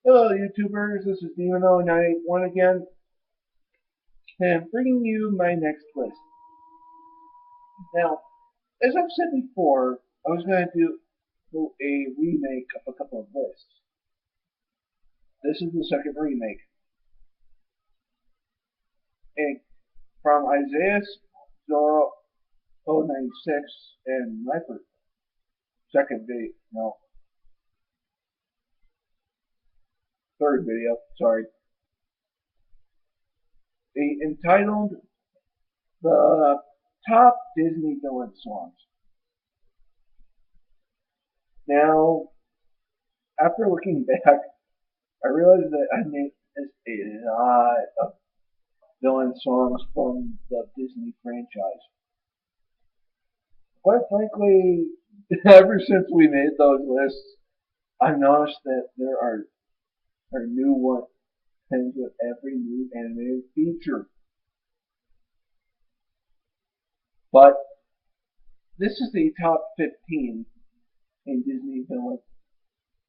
Hello YouTubers, this is Demon0981 again, and I'm bringing you my next list. Now, as I've said before, I was going to do a remake of a couple of lists. This is the second remake. And from Isaiah 096 and Leopard. Second video, no, third video, sorry. Entitled The Top Disney Villain Songs. Now, after looking back, I realized that I made a lot of villain songs from the Disney franchise. Quite frankly, ever since we made those lists, I've noticed that there are new ones with every new animated feature. But this is the top 15 in Disney villain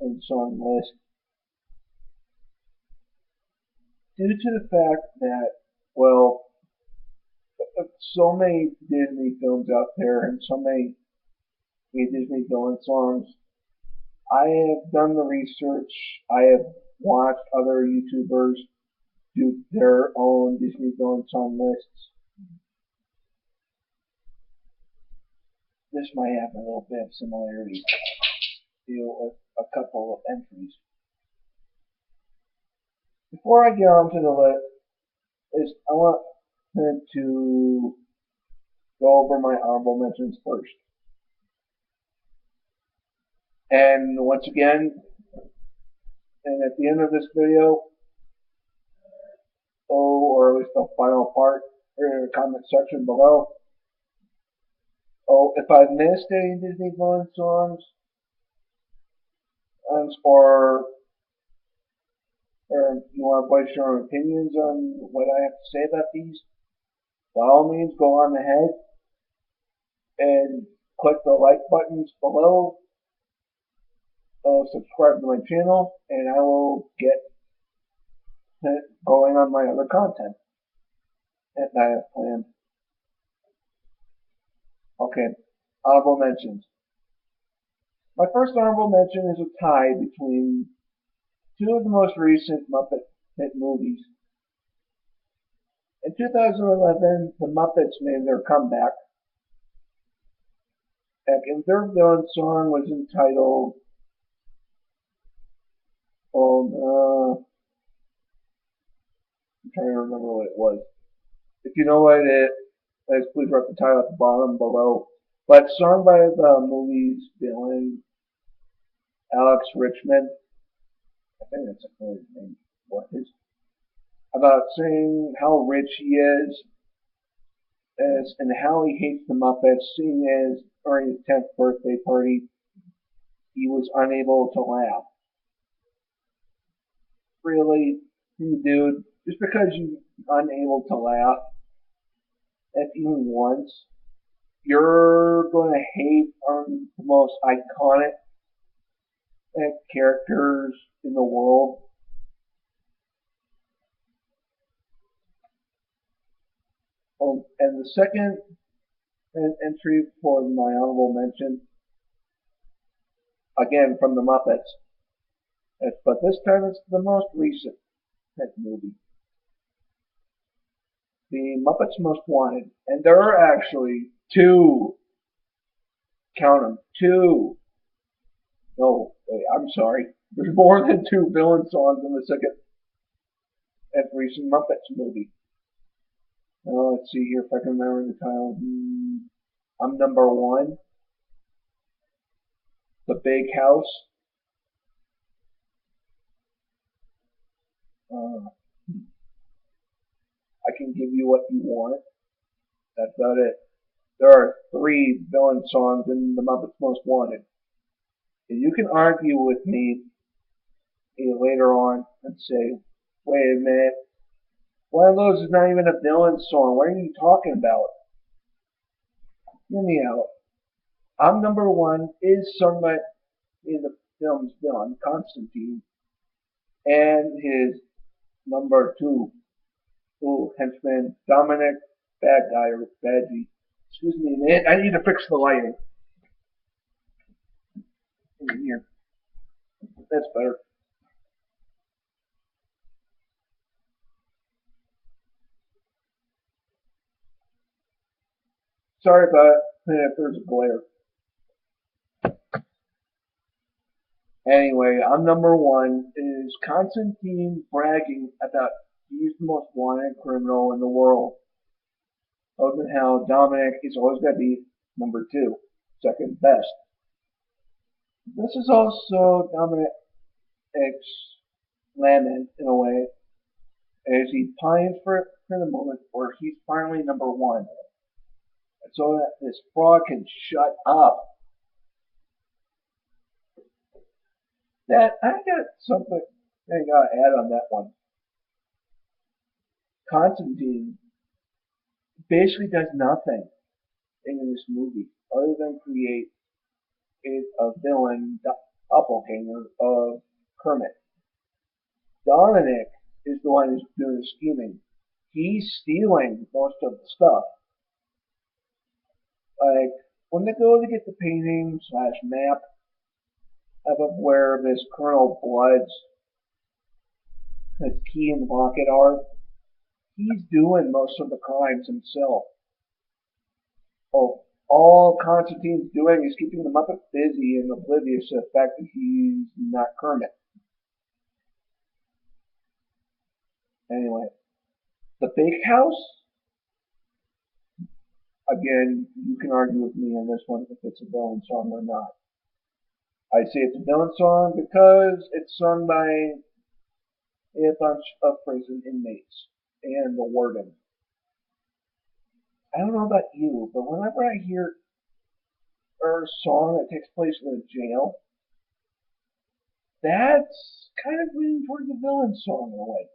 and song list. Due to the fact that, well, so many Disney films out there and so many Disney villain songs, I have done the research. I have watched other YouTubers do their own Disney villain song lists. This might have a little bit of similarity with a couple of entries. Before I get on to the list, I want to go over my honorable mentions first. And once again, and at the end of this video, or at least the final part, or in the comment section below, if I've missed any Disney villain songs, or you want to voice your own opinions on what I have to say about these, by all means go on ahead and click the like buttons below, subscribe to my channel, and I will get going on my other content that I have planned. Okay, honorable mentions. My first honorable mention is a tie between two of the most recent Muppet hit movies. In 2011, the Muppets made their comeback. And their villain song was entitled, I'm trying to remember what it was. If you know what it is, please write the title at the bottom below. But sung by the movie's villain, Alex Richmond. I think that's his name. What is? About saying how rich he is, and how he hates the Muppets, seeing as during his 10th birthday party, he was unable to laugh. Really, dude, just because you're unable to laugh, if even once, you're going to hate on the most iconic characters in the world. And the second entry for my honorable mention, again from the Muppets, but this time it's the most recent movie. The Muppets Most Wanted. And there are actually two. Count them. Two. No, wait, I'm sorry. There's more than two villain songs in the second and recent Muppets movie. Now, let's see here if I can remember the title. I'm number one. The Big House. I can give you what you want. That's about it. There are three villain songs in the Muppets Most Wanted. And you can argue with me later on and say, wait a minute, one of those is not even a villain song. What are you talking about? Hear me out. I'm number one is sung by in the film's villain, Constantine, and his number two, henchman, Dominic, bad guy or badgie. Excuse me, man. I need to fix the lighting in here. That's better. Sorry about if there's a glare. Anyway, I'm number one. Is Constantine bragging about he's the most wanted criminal in the world? Other than how Dominic is always going to be number two, second best. This is also Dominic's lament in a way, as he pines for the moment where he's finally number one. And so that this frog can shut up. That I got something I gotta add on that one. Constantine basically does nothing in this movie other than create a villain doppelganger of Kermit. Dominic is the one who's doing the scheming. He's stealing most of the stuff. Like when they go to get the painting slash map of where this Colonel Blood's key and locket are, he's doing most of the crimes himself. Oh, all Constantine's doing is keeping the Muppet busy and oblivious to the fact that he's not Kermit. Anyway, the big house, again, you can argue with me on this one if it's a villain song or not. I say it's a villain song because it's sung by a bunch of prison inmates and the warden. I don't know about you, but whenever I hear a song that takes place in a jail, that's kind of leaning towards a villain song in a way.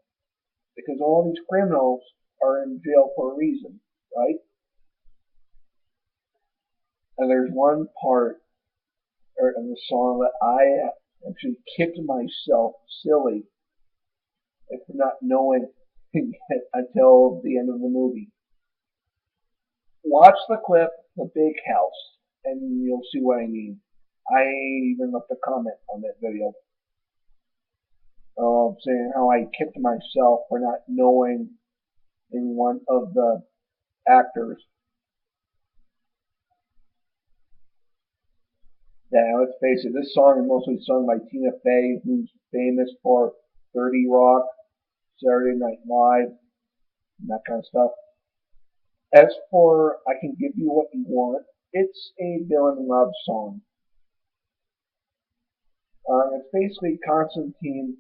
Because all these criminals are in jail for a reason, right? And there's one part in the song that I actually kicked myself silly for not knowing until the end of the movie. Watch the clip, The Big House, and you'll see what I mean. I even left a comment on that video saying how I kicked myself for not knowing in one of the actors. Yeah, let's face it, this song is mostly sung by Tina Fey, who's famous for 30 Rock, Saturday Night Live, and that kind of stuff. As for I Can Give You What You Want, it's a villain love song. It's basically Constantine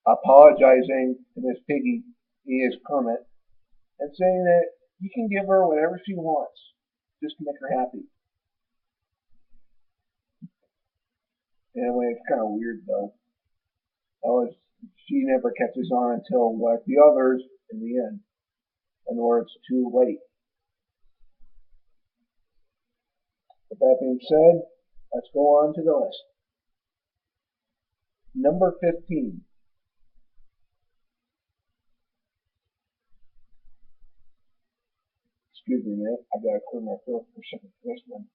apologizing to Miss Piggy, he is Kermit, and saying that he can give her whatever she wants, just to make her happy. In a way, it's kind of weird though. Oh, she never catches on until like the others in the end, and where it's too late. With that being said, let's go on to the list. Number 15. Excuse me, man. I gotta clear my throat for a second for this one.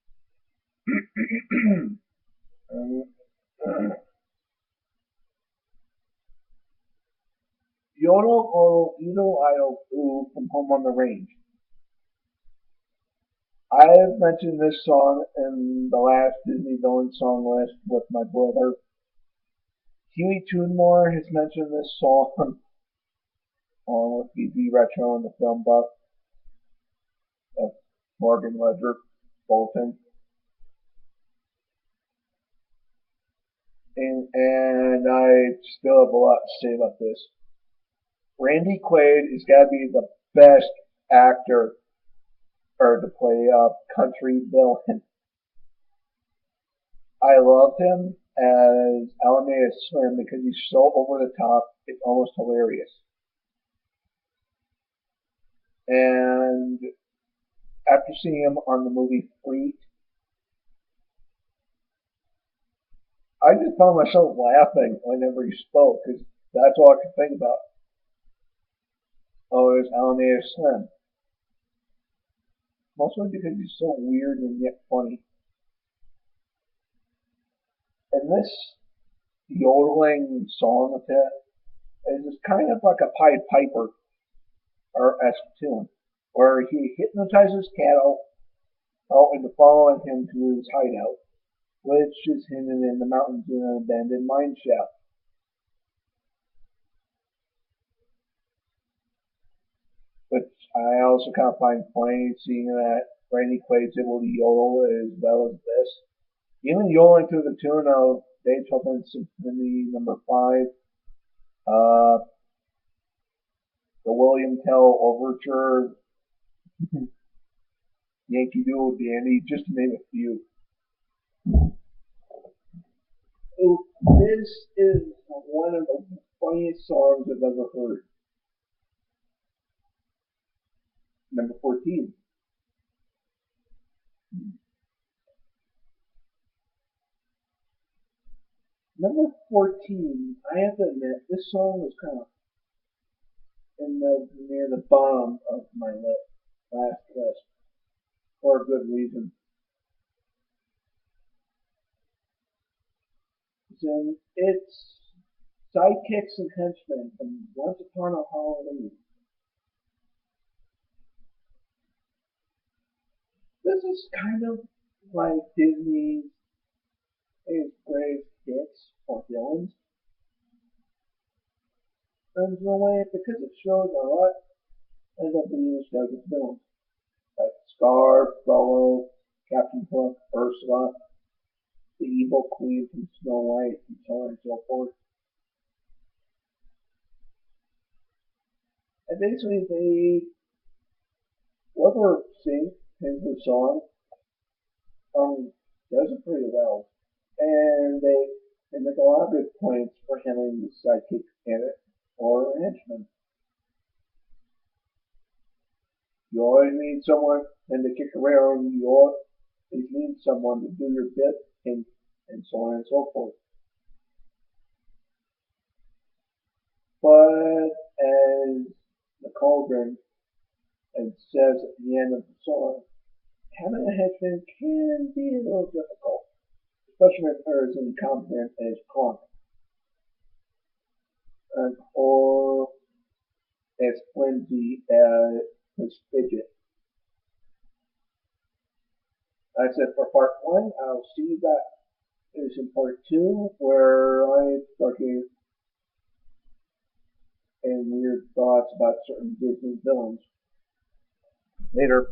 Yodel or Idol Idol Ooh from Home on the Range. I have mentioned this song in the last Disney villain song list with my brother. Huey Toonmore has mentioned this song along with BB Retro and the film buff of Morgan Ledger Bolton. And I still have a lot to say about this. Randy Quaid has got to be the best actor or to play a country villain. I loved him as Alameda Slim because he's so over the top, it's almost hilarious. And after seeing him on the movie Fleet, I just found myself laughing whenever he spoke because that's all I could think about. Oh, it was Alameda Slim. Mostly because he's so weird and yet funny. And this yodeling song of his is kind of like a Pied Piper or esque tune, where he hypnotizes cattle into following him to his hideout, which is hidden in the mountains in an abandoned mine shaft. Which I also kind of find funny, seeing that Randy Quaid's able to yodel as well as this. Even yodeling to the tune of Beethoven Symphony Number 5, uh, the William Tell Overture, Yankee Doodle Dandy, just to name a few. So this is one of the funniest songs I've ever heard. Number 14. Number 14, I have to admit, this song was kind of near the bottom of my last list for a good reason. So it's Sidekicks and Henchmen from Once Upon a Halloween. This is kind of like Disney's greatest hits or villains. And in a way, because it shows a lot, ends up being used as villains. Like Scar, Frollo, Captain Hook, Ursula, the evil queen from Snow White, and so on and so forth. And basically, whoever sings the song does it pretty well. And they make a lot of good points for handling the sidekick candidate or henchman. You always need someone, and to kick around, you always need someone to do your bit, and so on and so forth. But as the Cauldron and says at the end of the song, having a henchman can be a little difficult, especially if they're as incompetent as Kong and or as flimsy as Fidget. That's it for part one. I'll see you guys in part two, where I start getting and weird thoughts about certain Disney villains. Later.